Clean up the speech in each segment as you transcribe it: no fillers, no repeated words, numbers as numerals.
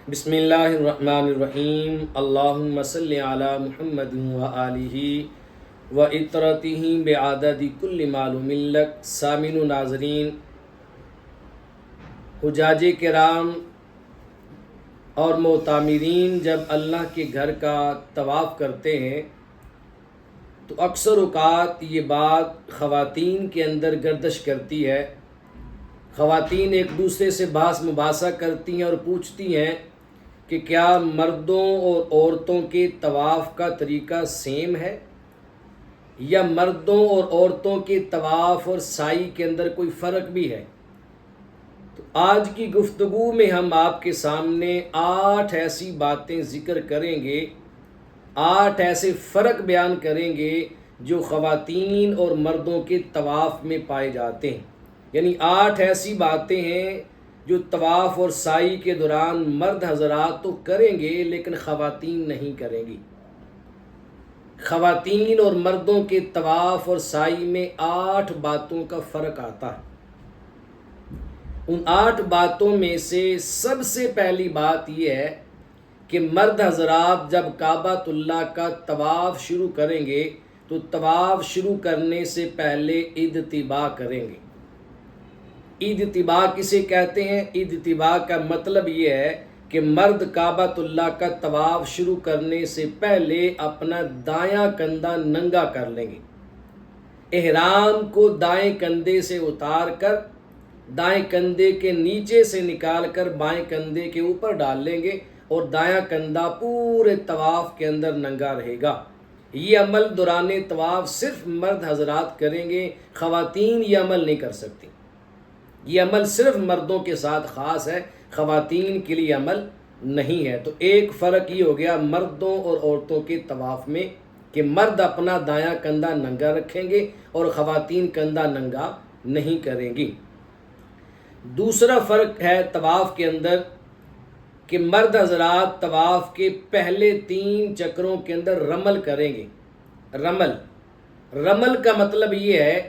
بسم اللہ الرحمن الرحیم اللہم صلی علی محمد و آلہ و اطرتہ بعدد کل معلوم لک۔ سامعین و ناظرین، حجاج کرام اور معتمرین جب اللہ کے گھر کا طواف کرتے ہیں تو اکثر اوقات یہ بات خواتین کے اندر گردش کرتی ہے۔ خواتین ایک دوسرے سے بحث مباحثہ کرتی ہیں اور پوچھتی ہیں کہ کیا مردوں اور عورتوں کے طواف کا طریقہ سیم ہے، یا مردوں اور عورتوں کے طواف اور سعی کے اندر کوئی فرق بھی ہے؟ تو آج کی گفتگو میں ہم آپ کے سامنے 8 ایسی باتیں ذکر کریں گے، 8 ایسے فرق بیان کریں گے جو خواتین اور مردوں کے طواف میں پائے جاتے ہیں۔ یعنی 8 ایسی باتیں ہیں جو طواف اور سعی کے دوران مرد حضرات تو کریں گے لیکن خواتین نہیں کریں گی۔ خواتین اور مردوں کے طواف اور سعی میں 8 باتوں کا فرق آتا ہے۔ ان 8 باتوں میں سے سب سے پہلی بات یہ ہے کہ مرد حضرات جب کعبۃ اللہ کا طواف شروع کریں گے تو طواف شروع کرنے سے پہلے اجتباء کریں گے۔ اجتباء کسے کہتے ہیں؟ اجتباء کا مطلب یہ ہے کہ مرد کعبۃ اللہ کا طواف شروع کرنے سے پہلے اپنا دایاں کندھا ننگا کر لیں گے۔ احرام کو دائیں کندھے سے اتار کر دائیں کندھے کے نیچے سے نکال کر بائیں کندھے کے اوپر ڈال لیں گے اور دایاں کندھا پورے طواف کے اندر ننگا رہے گا۔ یہ عمل دوران طواف صرف مرد حضرات کریں گے، خواتین یہ عمل نہیں کر سکتی۔ یہ عمل صرف مردوں کے ساتھ خاص ہے، خواتین کے لیے عمل نہیں ہے۔ تو ایک فرق یہ ہو گیا مردوں اور عورتوں کے طواف میں کہ مرد اپنا دایاں کندھا ننگا رکھیں گے اور خواتین کندھا ننگا نہیں کریں گی۔ دوسرا فرق ہے طواف کے اندر کہ مرد حضرات طواف کے پہلے 3 چکروں کے اندر رمل کریں گے۔ رمل کا مطلب یہ ہے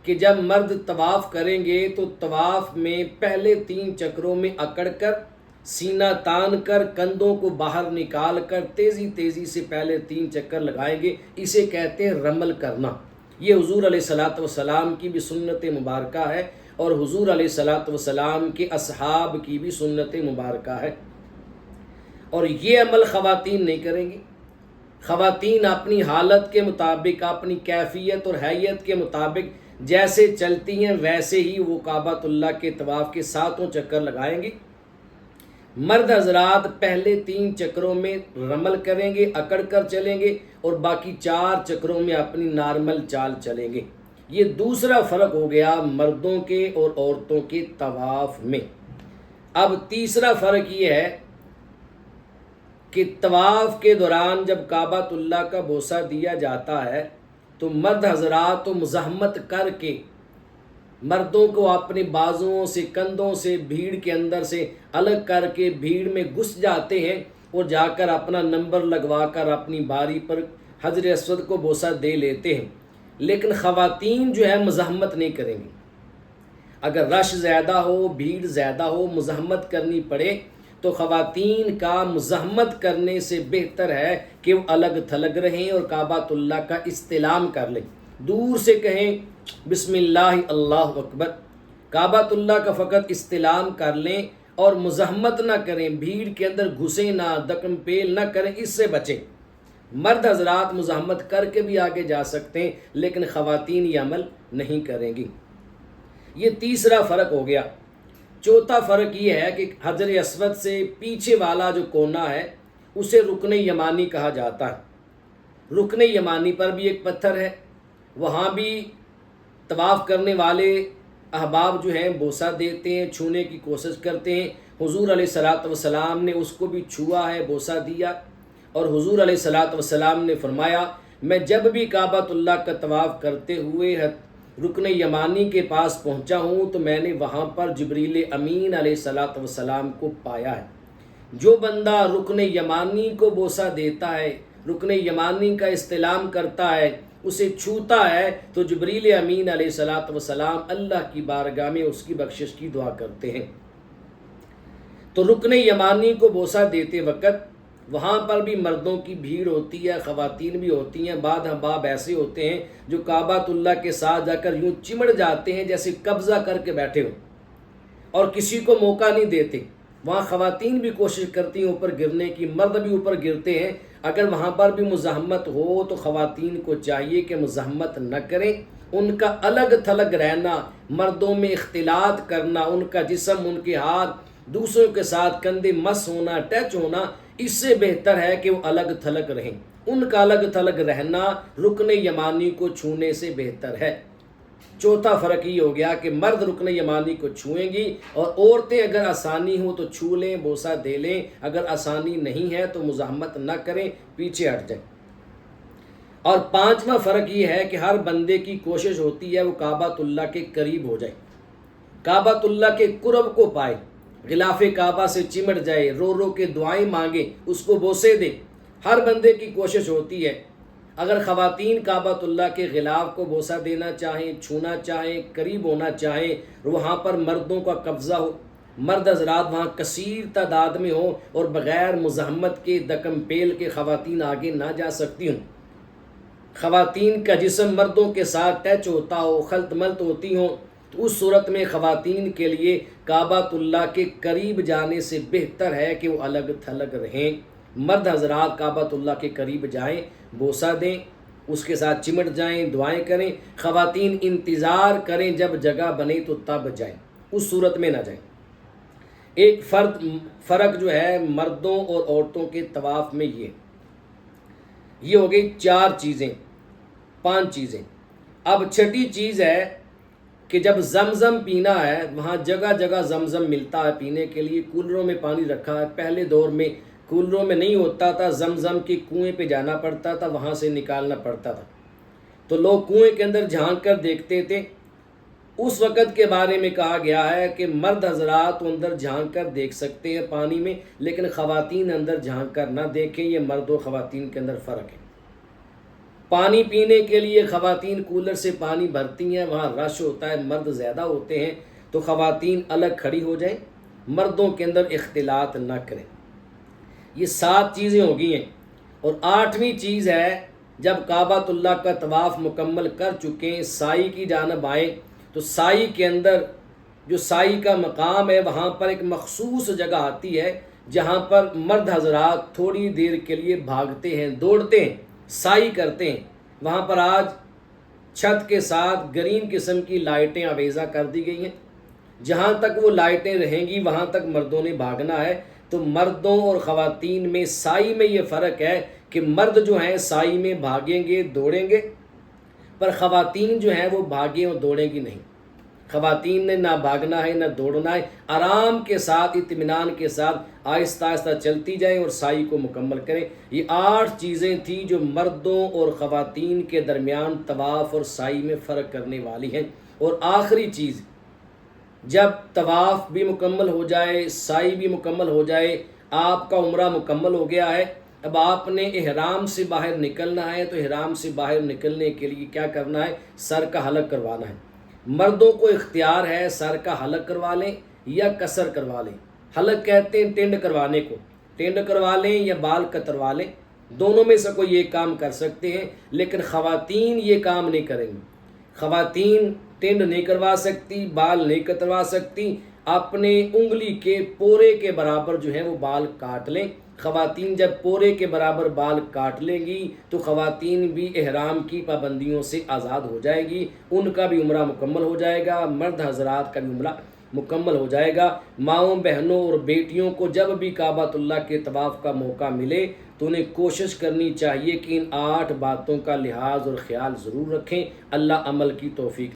کہ جب مرد طواف کریں گے تو طواف میں پہلے 3 چکروں میں اکڑ کر سینہ تان کر کندھوں کو باہر نکال کر تیزی سے پہلے 3 چکر لگائیں گے۔ اسے کہتے ہیں رمل کرنا۔ یہ حضور علیہ الصلوۃ والسلام کی بھی سنت مبارکہ ہے اور حضور علیہ الصلوۃ والسلام کے اصحاب کی بھی سنت مبارکہ ہے، اور یہ عمل خواتین نہیں کریں گی۔ خواتین اپنی حالت کے مطابق، اپنی کیفیت اور حیت کے مطابق جیسے چلتی ہیں ویسے ہی وہ کعبۃ اللہ کے طواف کے 7 چکر لگائیں گی۔ مرد حضرات پہلے 3 چکروں میں رمل کریں گے، اکڑ کر چلیں گے، اور باقی 4 چکروں میں اپنی نارمل چال چلیں گے۔ یہ دوسرا فرق ہو گیا مردوں کے اور عورتوں کے طواف میں۔ اب تیسرا فرق یہ ہے کہ طواف کے دوران جب کعبۃ اللہ کا بوسہ دیا جاتا ہے تو مرد حضرات تو مزاحمت کر کے مردوں کو اپنے بازوؤں سے، کندھوں سے، بھیڑ کے اندر سے الگ کر کے بھیڑ میں گھس جاتے ہیں اور جا کر اپنا نمبر لگوا کر اپنی باری پر حجر اسود کو بوسہ دے لیتے ہیں، لیکن خواتین جو ہے مزاحمت نہیں کریں گی۔ اگر رش زیادہ ہو، بھیڑ زیادہ ہو، مزاحمت کرنی پڑے تو خواتین کا مزاحمت کرنے سے بہتر ہے کہ وہ الگ تھلگ رہیں اور کعبۃ اللہ کا استلام کر لیں، دور سے کہیں بسم اللہ اللہ اکبر، کعبۃ اللہ کا فقط استلام کر لیں اور مزاحمت نہ کریں، بھیڑ کے اندر گھسیں نہ، دکن پیل نہ کریں، اس سے بچیں۔ مرد حضرات مزاحمت کر کے بھی آگے جا سکتے ہیں لیکن خواتین یہ عمل نہیں کریں گی۔ یہ تیسرا فرق ہو گیا۔ چوتھا فرق یہ ہے کہ حجر اسود سے پیچھے والا جو کونا ہے اسے رکن یمانی کہا جاتا ہے۔ رکن یمانی پر بھی ایک پتھر ہے، وہاں بھی طواف کرنے والے احباب جو ہیں بوسہ دیتے ہیں، چھونے کی کوشش کرتے ہیں۔ حضور علیہ الصلوۃ والسلام نے اس کو بھی چھوا ہے، بوسہ دیا، اور حضور علیہ الصلوۃ والسلام نے فرمایا میں جب بھی کعبۃ اللہ کا طواف کرتے ہوئے رکن یمانی کے پاس پہنچا ہوں تو میں نے وہاں پر جبریل امین علیہ الصلوۃ والسلام کو پایا ہے۔ جو بندہ رکن یمانی کو بوسہ دیتا ہے، رکن یمانی کا استلام کرتا ہے، اسے چھوتا ہے، تو جبریل امین علیہ الصلوۃ والسلام اللہ کی بارگاہ میں اس کی بخشش کی دعا کرتے ہیں۔ تو رکن یمانی کو بوسہ دیتے وقت وہاں پر بھی مردوں کی بھیڑ ہوتی ہے، خواتین بھی ہوتی ہیں، بعض احباب ایسے ہوتے ہیں جو کعبۃ اللہ کے ساتھ جا کر یوں چمڑ جاتے ہیں جیسے قبضہ کر کے بیٹھے ہوں اور کسی کو موقع نہیں دیتے۔ وہاں خواتین بھی کوشش کرتی ہیں اوپر گرنے کی، مرد بھی اوپر گرتے ہیں۔ اگر وہاں پر بھی مزاحمت ہو تو خواتین کو چاہیے کہ مزاحمت نہ کریں، ان کا الگ تھلگ رہنا، مردوں میں اختلاط کرنا، ان کا جسم، ان کے ہاتھ دوسروں کے ساتھ کندھے مس ہونا، ٹچ ہونا، اس سے بہتر ہے کہ وہ الگ تھلگ رہیں۔ ان کا الگ تھلگ رہنا رکن یمانی کو چھونے سے بہتر ہے۔ چوتھا فرق یہ ہو گیا کہ مرد رکن یمانی کو چھوئیں گی اور عورتیں اگر آسانی ہو تو چھو لیں، بوسہ دے لیں، اگر آسانی نہیں ہے تو مزاحمت نہ کریں، پیچھے ہٹ جائیں۔ اور پانچواں فرق یہ ہے کہ ہر بندے کی کوشش ہوتی ہے وہ کعبۃ اللہ کے قریب ہو جائے، کعبۃ اللہ کے قرب کو پائے، غلاف کعبہ سے چمٹ جائے، رو رو کے دعائیں مانگے، اس کو بوسے دے۔ ہر بندے کی کوشش ہوتی ہے۔ اگر خواتین کعبۃ اللہ کے غلاف کو بوسہ دینا چاہیں، چھونا چاہیں، قریب ہونا چاہیں، وہاں پر مردوں کا قبضہ ہو، مرد حضرات وہاں کثیر تعداد میں ہوں اور بغیر مزاحمت کے دکم پیل کے خواتین آگے نہ جا سکتی ہوں، خواتین کا جسم مردوں کے ساتھ ٹچ ہوتا ہو، خلط ملط ہوتی ہوں، تو اس صورت میں خواتین کے لیے کعبۃ اللہ کے قریب جانے سے بہتر ہے کہ وہ الگ تھلگ رہیں۔ مرد حضرات کعبۃ اللہ کے قریب جائیں، بوسہ دیں، اس کے ساتھ چمٹ جائیں، دعائیں کریں۔ خواتین انتظار کریں جب جگہ بنے تو تب جائیں، اس صورت میں نہ جائیں۔ ایک فرق جو ہے مردوں اور عورتوں کے طواف میں یہ ہو گئی 5 چیزیں۔ اب چھٹی چیز ہے کہ جب زمزم پینا ہے، وہاں جگہ جگہ زمزم ملتا ہے پینے کے لیے، کولروں میں پانی رکھا ہے۔ پہلے دور میں کولروں میں نہیں ہوتا تھا، زمزم کے کنویں پہ جانا پڑتا تھا، وہاں سے نکالنا پڑتا تھا، تو لوگ کنویں کے اندر جھانک کر دیکھتے تھے۔ اس وقت کے بارے میں کہا گیا ہے کہ مرد حضرات اندر جھانک کر دیکھ سکتے ہیں پانی میں، لیکن خواتین اندر جھانک کر نہ دیکھیں۔ یہ مرد و خواتین کے اندر فرق ہے۔ پانی پینے کے لیے خواتین کولر سے پانی بھرتی ہیں، وہاں رش ہوتا ہے، مرد زیادہ ہوتے ہیں، تو خواتین الگ کھڑی ہو جائیں، مردوں کے اندر اختلاط نہ کریں۔ یہ 7 چیزیں ہو گئی ہیں۔ اور 8ویں چیز ہے جب کعبۃ اللہ کا طواف مکمل کر چکے، سائی کی جانب آئیں تو سائی کے اندر جو سائی کا مقام ہے وہاں پر ایک مخصوص جگہ آتی ہے جہاں پر مرد حضرات تھوڑی دیر کے لیے بھاگتے ہیں، دوڑتے ہیں، سائی کرتے ہیں۔ وہاں پر آج چھت کے ساتھ گرین قسم کی لائٹیں آویزہ کر دی گئی ہیں، جہاں تک وہ لائٹیں رہیں گی وہاں تک مردوں نے بھاگنا ہے۔ تو مردوں اور خواتین میں سائی میں یہ فرق ہے کہ مرد جو ہیں سائی میں بھاگیں گے، دوڑیں گے، پر خواتین جو ہیں وہ بھاگیں اور دوڑیں گی نہیں۔ خواتین نے نہ بھاگنا ہے نہ دوڑنا ہے، آرام کے ساتھ، اطمینان کے ساتھ آہستہ آہستہ چلتی جائیں اور سائی کو مکمل کریں۔ یہ 8 چیزیں تھیں جو مردوں اور خواتین کے درمیان طواف اور سائی میں فرق کرنے والی ہیں۔ اور آخری چیز، جب طواف بھی مکمل ہو جائے، سائی بھی مکمل ہو جائے، آپ کا عمرہ مکمل ہو گیا ہے، اب آپ نے احرام سے باہر نکلنا ہے، تو احرام سے باہر نکلنے کے لیے کیا کرنا ہے؟ سر کا حلق کروانا ہے۔ مردوں کو اختیار ہے سر کا حلق کروا لیں یا قصر کروا لیں۔ حلق کہتے ہیں ٹینڈ کروانے کو، ٹینڈ کروا لیں یا بال کتروا لیں، دونوں میں سے کوئی یہ کام کر سکتے ہیں، لیکن خواتین یہ کام نہیں کریں گی۔ خواتین ٹینڈ نہیں کروا سکتی، بال نہیں کتروا سکتی، اپنے انگلی کے پورے کے برابر جو ہے وہ بال کاٹ لیں۔ خواتین جب پورے کے برابر بال کاٹ لیں گی تو خواتین بھی احرام کی پابندیوں سے آزاد ہو جائے گی، ان کا بھی عمرہ مکمل ہو جائے گا، مرد حضرات کا بھی عمرہ مکمل ہو جائے گا۔ ماؤں، بہنوں اور بیٹیوں کو جب بھی کعبۃ اللہ کے طواف کا موقع ملے تو انہیں کوشش کرنی چاہیے کہ ان 8 باتوں کا لحاظ اور خیال ضرور رکھیں۔ اللہ عمل کی توفیق